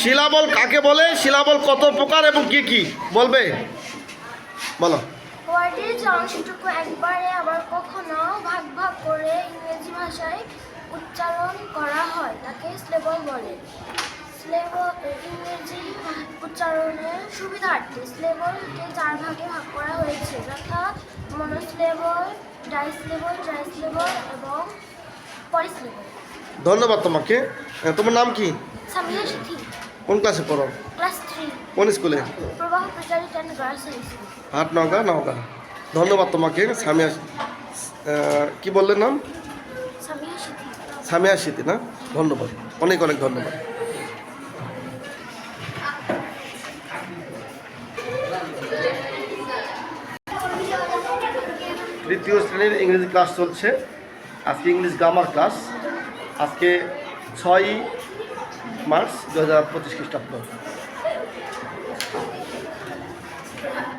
সিলাবল কাকে বলে, সিলাবল কত প্রকার এবং কি কি বলবে, বলো। ওয়ার্ডের অংশটুকু একবারে আবার কখনো ভাগ ভাগ করে ইংরেজি ভাষায় উচ্চারণ করা হয় তাকে সিলেবল বলে। ইংরেজি উচ্চারণের সুবিধার্থে সিলেবলকে 4 ভাগে ভাগ করা হয়েছে, যথা মনোসিলেবল, ডাইসিলেবল, ট্রাইসিলেবল এবং পলিসিলেবল। ধন্যবাদ তোমাকে। তোমার নাম কি? সামিয়া সিথি, কোন ক্লাসে পড়ো? ক্লাস 3, কোন স্কুলে? প্রবাহ প্রিজারিট অ্যান্ড গার্লস হাই স্কুল, হাট নওগাঁ, নওগাঁ। ধন্যবাদ তোমাকে সামিয়া। কি বললেন নাম? সামিয়া সিথি। সামিয়া স্মৃতি না? ধন্যবাদ, অনেক অনেক ধন্যবাদ। তৃতীয় শ্রেণীর ইংরেজি ক্লাস চলছে। আজকে ইংলিশ গ্রামার ক্লাস। আজকে 6 মার্চ 2025 খ্রিস্টাব্দ।